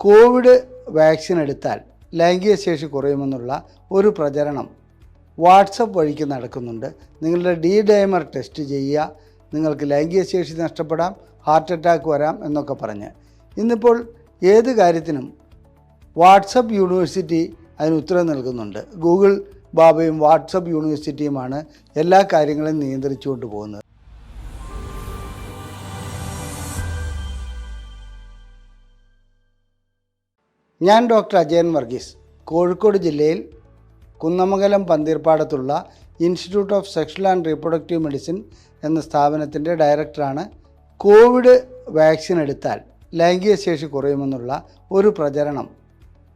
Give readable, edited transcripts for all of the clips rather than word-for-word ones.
Covid vaccine എടുത്താൽ ലൈംഗിക ശേഷി കുറയുമെന്നുള്ള ഒരു പ്രചരണം വാട്സപ്പ് വഴിക്ക് നടക്കുന്നുണ്ട്. നിങ്ങളുടെ ഡൈമർ ടെസ്റ്റ് ചെയ്യുക, നിങ്ങൾക്ക് ലൈംഗിക ശേഷി നഷ്ടപ്പെടാം, ഹാർട്ട് അറ്റാക്ക് വരാം എന്നൊക്കെ പറഞ്ഞ്. ഇന്നിപ്പോൾ ഏത് കാര്യത്തിനും വാട്സപ്പ് യൂണിവേഴ്സിറ്റി അതിന് ഉത്തരം നൽകുന്നുണ്ട്. ഗൂഗിൾ ബാബയും വാട്സപ്പ് യൂണിവേഴ്സിറ്റിയുമാണ് എല്ലാ കാര്യങ്ങളും നിയന്ത്രിച്ചുകൊണ്ട് പോകുന്നത്. ഞാൻ ഡോക്ടർ അജയൻ വർഗീസ്, കോഴിക്കോട് ജില്ലയിൽ കുന്നമംഗലം പന്തീർപ്പാടത്തുള്ള institute of sexual and reproductive medicine എന്ന സ്ഥാപനത്തിൻ്റെ ഡയറക്ടറാണ്. കോവിഡ് വാക്സിൻ എടുത്താൽ ലൈംഗിക ശേഷി കുറയുമെന്നുള്ള ഒരു പ്രചരണം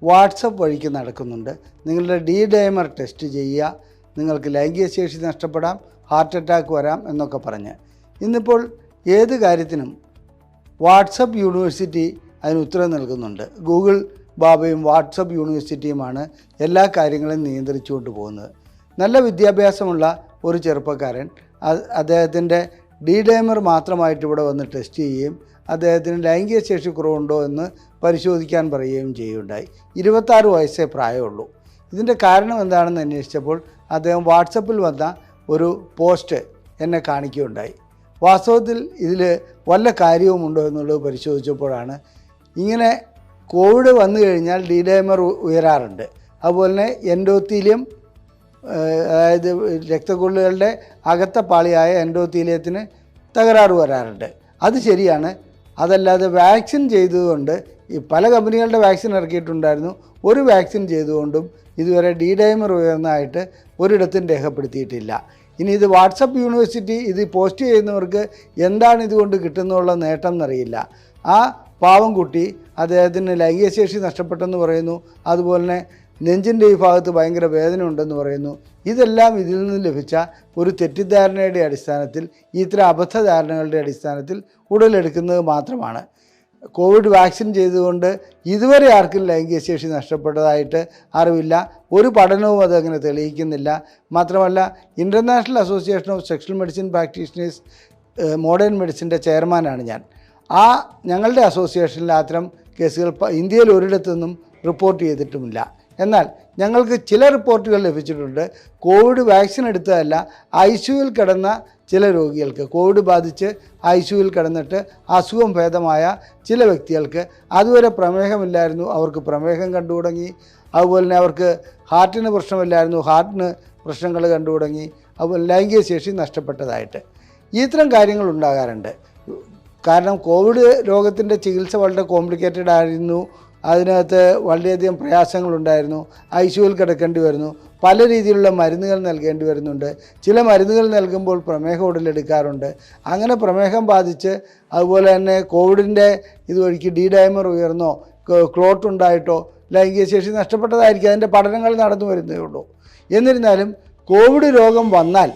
വാട്സപ്പ് വഴിക്ക് നടക്കുന്നുണ്ട്. നിങ്ങളുടെ ഡൈമർ ടെസ്റ്റ് ചെയ്യുക, നിങ്ങൾക്ക് ലൈംഗിക ശേഷി നഷ്ടപ്പെടാം, ഹാർട്ട് അറ്റാക്ക് വരാം എന്നൊക്കെ പറഞ്ഞ്. ഇന്നിപ്പോൾ ഏത് കാര്യത്തിനും വാട്സപ്പ് യൂണിവേഴ്സിറ്റി അതിന് ഉത്തരം നൽകുന്നുണ്ട്. ഗൂഗിൾ ബാബയും വാട്സപ്പ് യൂണിവേഴ്സിറ്റിയുമാണ് എല്ലാ കാര്യങ്ങളും നിയന്ത്രിച്ചുകൊണ്ട് പോകുന്നത്. നല്ല വിദ്യാഭ്യാസമുള്ള ഒരു ചെറുപ്പക്കാരൻ അദ്ദേഹത്തിൻ്റെ ഡൈമർ മാത്രമായിട്ട് ഇവിടെ വന്ന് ടെസ്റ്റ് ചെയ്യുകയും അദ്ദേഹത്തിന് ലൈംഗിക ശേഷി കുറവുണ്ടോ എന്ന് പരിശോധിക്കാൻ പറയുകയും ചെയ്യുകയുണ്ടായി. 26 വയസ്സേ പ്രായമുള്ളൂ. ഇതിൻ്റെ കാരണം എന്താണെന്ന് അന്വേഷിച്ചപ്പോൾ അദ്ദേഹം വാട്സപ്പിൽ വന്ന ഒരു പോസ്റ്റ് എന്നെ കാണിക്കുകയുണ്ടായി. വാസ്തവത്തിൽ ഇതിൽ വല്ല കാര്യവുമുണ്ടോ എന്നുള്ളത് പരിശോധിച്ചപ്പോഴാണ് ഇങ്ങനെ കോവിഡ് വന്നു കഴിഞ്ഞാൽ ഡൈമർ ഉയരാറുണ്ട്. അതുപോലെ തന്നെ എൻഡോത്തീലിയം, അതായത് രക്തക്കൊള്ളുകളുടെ അകത്ത പാളിയായ എൻഡോത്തീലിയത്തിന് തകരാറ് വരാറുണ്ട്. അത് ശരിയാണ്. അതല്ലാതെ വാക്സിൻ ചെയ്തതുകൊണ്ട് ഈ പല കമ്പനികളുടെ വാക്സിൻ ഇറക്കിയിട്ടുണ്ടായിരുന്നു. ഒരു വാക്സിൻ ചെയ്തുകൊണ്ടും ഇതുവരെ ഡൈമർ ഉയർന്നതായിട്ട് ഒരിടത്തും രേഖപ്പെടുത്തിയിട്ടില്ല. ഇനി ഇത് വാട്സപ്പ് യൂണിവേഴ്സിറ്റി ഇത് പോസ്റ്റ് ചെയ്യുന്നവർക്ക് എന്താണ് ഇതുകൊണ്ട് കിട്ടുന്നുള്ള നേട്ടം എന്നറിയില്ല. ആ പാവം കുട്ടി അദ്ദേഹത്തിന് ലൈംഗിക ശേഷി നഷ്ടപ്പെട്ടെന്ന് പറയുന്നു. അതുപോലെ തന്നെ നെഞ്ചിൻ്റെ ഈ ഭാഗത്ത് ഭയങ്കര വേദന ഉണ്ടെന്ന് പറയുന്നു. ഇതെല്ലാം ഇതിൽ നിന്ന് ലഭിച്ച ഒരു തെറ്റിദ്ധാരണയുടെ അടിസ്ഥാനത്തിൽ, ഇത്തരം അബദ്ധധാരണകളുടെ അടിസ്ഥാനത്തിൽ ഉടലെടുക്കുന്നത് മാത്രമാണ്. കോവിഡ് വാക്സിൻ ചെയ്തുകൊണ്ട് ഇതുവരെ ആർക്കും ലൈംഗിക ശേഷി നഷ്ടപ്പെട്ടതായിട്ട് അറിവില്ല. ഒരു പഠനവും അതങ്ങനെ തെളിയിക്കുന്നില്ല. മാത്രമല്ല, international association of sexual medicine practitioners modern മെഡിസിൻ്റെ ചെയർമാനാണ് ഞാൻ. ഞങ്ങളുടെ അസോസിയേഷനിൽ അത്തരം കേസുകൾ ഇന്ത്യയിൽ ഒരിടത്തുനിന്നും റിപ്പോർട്ട് ചെയ്തിട്ടുമില്ല. എന്നാൽ ഞങ്ങൾക്ക് ചില റിപ്പോർട്ടുകൾ ലഭിച്ചിട്ടുണ്ട്. കോവിഡ് വാക്സിൻ എടുത്തതല്ല, ICUവിൽ കിടന്ന ചില രോഗികൾക്ക്, കോവിഡ് ബാധിച്ച് ICUവിൽ കിടന്നിട്ട് അസുഖം ഭേദമായ ചില വ്യക്തികൾക്ക് അതുവരെ പ്രമേഹമില്ലായിരുന്നു, അവർക്ക് പ്രമേഹം കണ്ടു തുടങ്ങി. അതുപോലെ തന്നെ അവർക്ക് ഹാർട്ടിന് പ്രശ്നമില്ലായിരുന്നു, ഹാർട്ടിന് പ്രശ്നങ്ങൾ കണ്ടു തുടങ്ങി. അതുപോലെ ലൈംഗിക ശേഷി നഷ്ടപ്പെട്ടതായിട്ട് ഇത്തരം കാര്യങ്ങൾ ഉണ്ടാകാറുണ്ട്. കാരണം കോവിഡ് രോഗത്തിൻ്റെ ചികിത്സ വളരെ കോംപ്ലിക്കേറ്റഡ് ആയിരുന്നു. അതിനകത്ത് വളരെയധികം പ്രയാസങ്ങളുണ്ടായിരുന്നു. ICUവിൽ കിടക്കേണ്ടി വരുന്നു. പല രീതിയിലുള്ള മരുന്നുകൾ നൽകേണ്ടി വരുന്നുണ്ട്. ചില മരുന്നുകൾ നൽകുമ്പോൾ പ്രമേഹം ഉടലെടുക്കാറുണ്ട്. അങ്ങനെ പ്രമേഹം ബാധിച്ച് അതുപോലെ തന്നെ കോവിഡിൻ്റെ ഇതുവഴിക്ക് ഡൈമർ ഉയർന്നോ ക്ലോട്ട് ഉണ്ടായിട്ടോ ലൈംഗിക ശേഷി നഷ്ടപ്പെട്ടതായിരിക്കും. അതിൻ്റെ പഠനങ്ങൾ നടന്നു വരുന്നേ ഉള്ളൂ. എന്നിരുന്നാലും കോവിഡ് രോഗം വന്നാൽ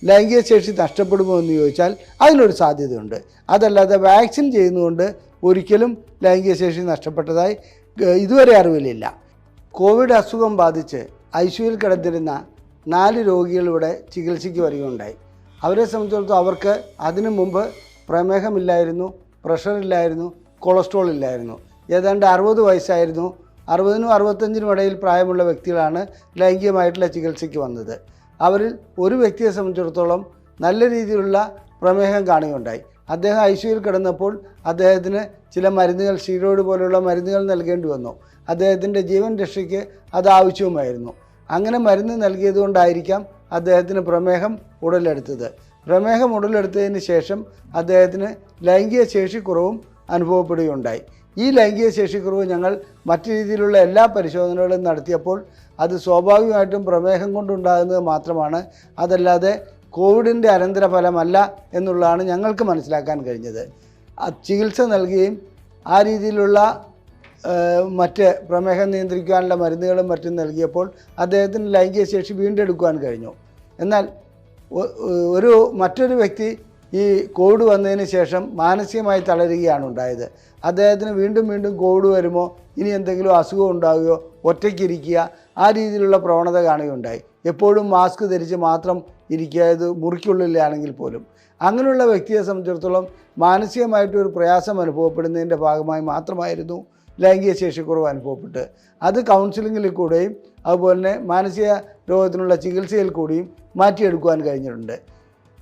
ലൈംഗിക ശേഷി നഷ്ടപ്പെടുമോ എന്ന് ചോദിച്ചാൽ അതിനൊരു സാധ്യതയുണ്ട്. അതല്ലാതെ വാക്സിൻ ചെയ്യുന്നതുകൊണ്ട് ഒരിക്കലും ലൈംഗിക ശേഷി നഷ്ടപ്പെട്ടതായി ഇതുവരെ അറിവിലില്ല. കോവിഡ് അസുഖം ബാധിച്ച് ICUവിൽ കിടന്നിരുന്ന 4 രോഗികളിവിടെ ചികിത്സയ്ക്ക് വരികയുണ്ടായി. അവരെ സംബന്ധിച്ചിടത്തോളം അവർക്ക് അതിനു മുമ്പ് പ്രമേഹമില്ലായിരുന്നു, പ്രഷറില്ലായിരുന്നു, കൊളസ്ട്രോൾ ഇല്ലായിരുന്നു. ഏതാണ്ട് 60 വയസ്സായിരുന്നു. 60നും 65നും ഇടയിൽ പ്രായമുള്ള വ്യക്തികളാണ് ലൈംഗികമായിട്ടുള്ള ചികിത്സയ്ക്ക് വന്നത്. അവരിൽ ഒരു വ്യക്തിയെ സംബന്ധിച്ചിടത്തോളം നല്ല രീതിയിലുള്ള പ്രമേഹം കാണുകയുണ്ടായി. അദ്ദേഹം ICUവിൽ കിടന്നപ്പോൾ അദ്ദേഹത്തിന് ചില മരുന്നുകൾ, സ്റ്റീറോയിഡ് പോലുള്ള മരുന്നുകൾ നൽകേണ്ടി വന്നു. അദ്ദേഹത്തിൻ്റെ ജീവൻ രക്ഷയ്ക്ക് അത് ആവശ്യവുമായിരുന്നു. അങ്ങനെ മരുന്ന് നൽകിയതുകൊണ്ടായിരിക്കാം അദ്ദേഹത്തിന് പ്രമേഹം ഉടലെടുത്തത്. പ്രമേഹം ഉടലെടുത്തതിന് ശേഷം അദ്ദേഹത്തിന് ലൈംഗിക ശേഷിക്കുറവും അനുഭവപ്പെടുകയുണ്ടായി. ഈ ലൈംഗിക ശേഷിക്കുറവ് ഞങ്ങൾ മറ്റു രീതിയിലുള്ള എല്ലാ പരിശോധനകളും നടത്തിയപ്പോൾ അത് സ്വാഭാവികമായിട്ടും പ്രമേഹം കൊണ്ടുണ്ടാകുന്നത് മാത്രമാണ്, അതല്ലാതെ കോവിഡിൻ്റെ അനന്തരഫലമല്ല എന്നുള്ളതാണ് ഞങ്ങൾക്ക് മനസ്സിലാക്കാൻ കഴിഞ്ഞത്. ചികിത്സ നൽകുകയും ആ രീതിയിലുള്ള മറ്റ് പ്രമേഹം നിയന്ത്രിക്കാനുള്ള മരുന്നുകളും മറ്റും നൽകിയപ്പോൾ അദ്ദേഹത്തിന് ലൈംഗിക ശേഷി വീണ്ടെടുക്കുവാൻ കഴിഞ്ഞു. എന്നാൽ മറ്റൊരു വ്യക്തി ഈ കോവിഡ് വന്നതിന് ശേഷം മാനസികമായി തളരുകയാണ് ഉണ്ടായത്. അദ്ദേഹത്തിന് വീണ്ടും കോവിഡ് വരുമോ, ഇനി എന്തെങ്കിലും അസുഖം ഉണ്ടാവുകയോ, ഒറ്റയ്ക്കിരിക്കുക, ആ രീതിയിലുള്ള പ്രവണത കാണുകയുണ്ടായി. എപ്പോഴും മാസ്ക് ധരിച്ച് മാത്രം ഇരിക്കുക, ഇത് മുറിക്കുള്ളിലാണെങ്കിൽ പോലും. അങ്ങനെയുള്ള വ്യക്തിയെ സംബന്ധിച്ചിടത്തോളം മാനസികമായിട്ടൊരു പ്രയാസം അനുഭവപ്പെടുന്നതിൻ്റെ ഭാഗമായി മാത്രമായിരുന്നു ലൈംഗിക ശേഷിക്കുറവ് അനുഭവപ്പെട്ട് അത് കൗൺസിലിങ്ങിൽ കൂടെയും അതുപോലെ തന്നെ മാനസിക രോഗത്തിനുള്ള ചികിത്സയിൽ കൂടിയും മാറ്റിയെടുക്കുവാൻ കഴിഞ്ഞിട്ടുണ്ട്.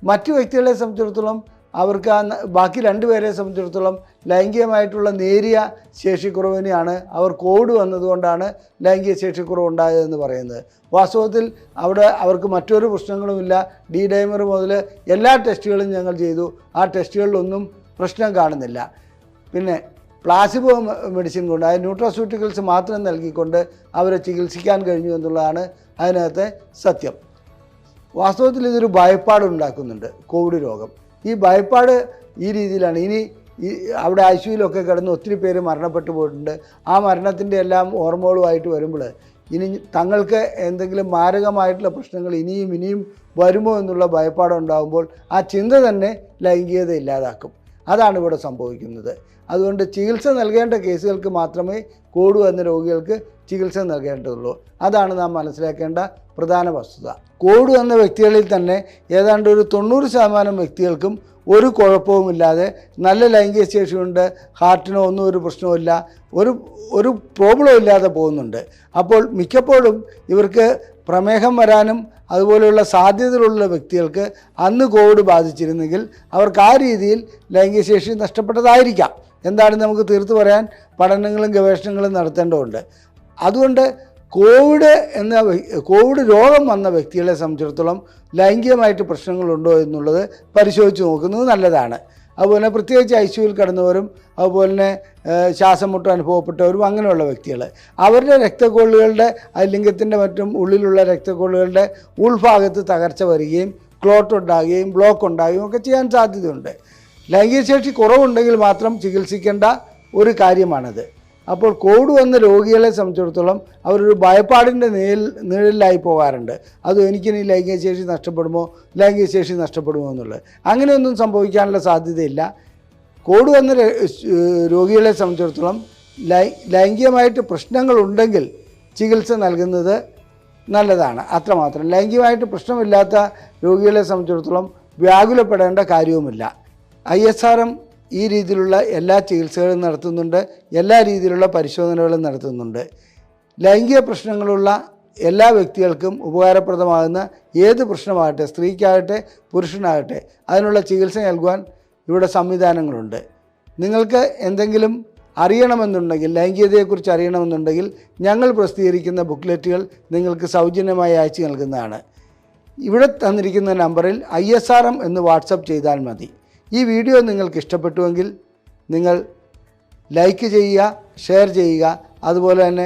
മറ്റു വ്യക്തികളെ സംബന്ധിച്ചിടത്തോളം അവർക്ക് ബാക്കി രണ്ടുപേരെ സംബന്ധിച്ചിടത്തോളം ലൈംഗികമായിട്ടുള്ള നേരിയ ശേഷിക്കുറവിനെയാണ് അവർ കോവിഡ് വന്നതുകൊണ്ടാണ് ലൈംഗിക ശേഷിക്കുറവ് ഉണ്ടായതെന്ന് പറയുന്നത്. വാസ്തവത്തിൽ അവിടെ അവർക്ക് മറ്റൊരു പ്രശ്നങ്ങളുമില്ല. ഡി ഡൈമർ മുതൽ എല്ലാ ടെസ്റ്റുകളും ഞങ്ങൾ ചെയ്തു. ആ ടെസ്റ്റുകളിലൊന്നും പ്രശ്നം കാണുന്നില്ല. പിന്നെ പ്ലാസിബോ മെഡിസിൻ കൊണ്ട് അതായത് ന്യൂട്രാസ്യൂട്ടിക്കൽസ് മാത്രം നൽകിക്കൊണ്ട് അവരെ ചികിത്സിക്കാൻ കഴിഞ്ഞു എന്നുള്ളതാണ് അതിനകത്തെ സത്യം. വാസ്തവത്തിൽ ഇതൊരു ഭയപ്പാടുണ്ടാക്കുന്നുണ്ട് കോവിഡ് രോഗം. ഈ ഭയപ്പാട് ഈ രീതിയിലാണ്. ഇനി അവിടെ ICUയിലൊക്കെ കിടന്ന് ഒത്തിരി പേര് മരണപ്പെട്ടു പോയിട്ടുണ്ട്. ആ മരണത്തിൻ്റെ എല്ലാം ഓർമ്മകളുമായിട്ട് വരുമ്പോൾ ഇനി തങ്ങൾക്ക് എന്തെങ്കിലും മാരകമായിട്ടുള്ള പ്രശ്നങ്ങൾ ഇനിയും വരുമോ എന്നുള്ള ഭയപ്പാടുണ്ടാകുമ്പോൾ ആ ചിന്ത തന്നെ ലൈംഗികത ഇല്ലാതാക്കും. അതാണ് ഇവിടെ സംഭവിക്കുന്നത്. അതുകൊണ്ട് ചികിത്സ നൽകേണ്ട കേസുകൾക്ക് മാത്രമേ കോവിഡ് വന്ന രോഗികൾക്ക് ചികിത്സ നൽകേണ്ടതുള്ളൂ. അതാണ് നാം മനസ്സിലാക്കേണ്ട പ്രധാന വസ്തുത. കോവിഡ് വന്ന വ്യക്തികളിൽ തന്നെ ഏതാണ്ട് ഒരു 90% വ്യക്തികൾക്കും ഒരു കുഴപ്പവുമില്ലാതെ നല്ല ലൈംഗിക ശേഷിയുണ്ട്, ഹാർട്ടിനോ ഒന്നും ഒരു പ്രശ്നവുമില്ല, ഒരു പ്രോബ്ലം ഇല്ലാതെ പോകുന്നുണ്ട്. അപ്പോൾ മിക്കപ്പോഴും ഇവർക്ക് പ്രമേഹം വരാനും അതുപോലെയുള്ള സാധ്യതകളുള്ള വ്യക്തികൾക്ക് അന്ന് കോവിഡ് ബാധിച്ചിരുന്നെങ്കിൽ അവർക്ക് ആ രീതിയിൽ ലൈംഗിക ശേഷി നഷ്ടപ്പെട്ടതായിരിക്കാം. എന്താണെന്ന് നമുക്ക് തീർത്ത് പറയാൻ പഠനങ്ങളും ഗവേഷണങ്ങളും നടത്തേണ്ടതുണ്ട്. അതുകൊണ്ട് കോവിഡ് രോഗം വന്ന വ്യക്തികളെ സംബന്ധിച്ചിടത്തോളം ലൈംഗികമായിട്ട് പ്രശ്നങ്ങളുണ്ടോ എന്നുള്ളത് പരിശോധിച്ച് നോക്കുന്നത് നല്ലതാണ്. അതുപോലെ പ്രത്യേകിച്ച് ICUയിൽ കിടന്നവരും അതുപോലെ തന്നെ ശ്വാസം മുട്ട് അനുഭവപ്പെട്ടവരും അങ്ങനെയുള്ള വ്യക്തികൾ അവരുടെ രക്തക്കൊള്ളുകളുടെ ലിംഗത്തിൻ്റെ മറ്റും ഉള്ളിലുള്ള രക്തക്കൊള്ളുകളുടെ ഉൾഭാഗത്ത് തകർച്ച വരികയും ക്ലോട്ട് ഉണ്ടാകുകയും ബ്ലോക്ക് ഉണ്ടാകുകയും ഒക്കെ ചെയ്യാൻ സാധ്യതയുണ്ട്. ലൈംഗിക ശേഷി കുറവുണ്ടെങ്കിൽ മാത്രം ചികിത്സിക്കേണ്ട ഒരു കാര്യമാണത്. അപ്പോൾ കോവിഡ് വന്ന രോഗികളെ സംബന്ധിച്ചിടത്തോളം അവരൊരു ഭയപ്പാടിൻ്റെ നിഴലിലായി പോകാറുണ്ട്. അതും എനിക്കിനി ലൈംഗിക ശേഷി നഷ്ടപ്പെടുമോ എന്നുള്ളത്. അങ്ങനെയൊന്നും സംഭവിക്കാനുള്ള സാധ്യതയില്ല. കോവിഡ് വന്ന രോഗികളെ സംബന്ധിച്ചിടത്തോളം ലൈംഗികമായിട്ട് പ്രശ്നങ്ങളുണ്ടെങ്കിൽ ചികിത്സ നൽകുന്നത് നല്ലതാണ്. അത്രമാത്രം. ലൈംഗികമായിട്ട് പ്രശ്നമില്ലാത്ത രോഗികളെ സംബന്ധിച്ചിടത്തോളം വ്യാകുലപ്പെടേണ്ട കാര്യവുമില്ല. ISRM ഈ രീതിയിലുള്ള എല്ലാ ചികിത്സകളും നടത്തുന്നുണ്ട്, എല്ലാ രീതിയിലുള്ള പരിശോധനകളും നടത്തുന്നുണ്ട്. ലൈംഗിക പ്രശ്നങ്ങളുള്ള എല്ലാ വ്യക്തികൾക്കും ഉപകാരപ്രദമാകുന്ന ഏത് പ്രശ്നമാകട്ടെ, സ്ത്രീക്കാകട്ടെ പുരുഷനാകട്ടെ, അതിനുള്ള ചികിത്സ നൽകുവാൻ ഇവിടെ സംവിധാനങ്ങളുണ്ട്. നിങ്ങൾക്ക് എന്തെങ്കിലും അറിയണമെന്നുണ്ടെങ്കിൽ, ലൈംഗികതയെക്കുറിച്ച് അറിയണമെന്നുണ്ടെങ്കിൽ ഞങ്ങൾ പ്രസിദ്ധീകരിക്കുന്ന ബുക്ക്ലെറ്റുകൾ നിങ്ങൾക്ക് സൗജന്യമായി അയച്ചു നൽകുന്നതാണ്. ഇവിടെ തന്നിരിക്കുന്ന നമ്പറിൽ ISRM എന്ന് വാട്സപ്പ് ചെയ്താൽ മതി. ഈ വീഡിയോ നിങ്ങൾക്ക് ഇഷ്ടപ്പെട്ടുവെങ്കിൽ നിങ്ങൾ ലൈക്ക് ചെയ്യുക, ഷെയർ ചെയ്യുക. അതുപോലെ തന്നെ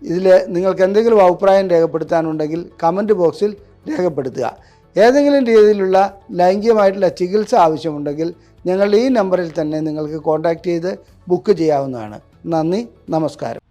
ഇതിൽ നിങ്ങൾക്ക് എന്തെങ്കിലും അഭിപ്രായം രേഖപ്പെടുത്താനുണ്ടെങ്കിൽ കമൻറ്റ് ബോക്സിൽ രേഖപ്പെടുത്തുക. ഏതെങ്കിലും രീതിയിലുള്ള ലൈംഗികമായിട്ടുള്ള ചികിത്സ ആവശ്യമുണ്ടെങ്കിൽ ഞങ്ങളുടെ ഈ നമ്പറിൽ തന്നെ നിങ്ങൾക്ക് കോൺടാക്റ്റ് ചെയ്ത് ബുക്ക് ചെയ്യാവുന്നതാണ്. നന്ദി, നമസ്കാരം.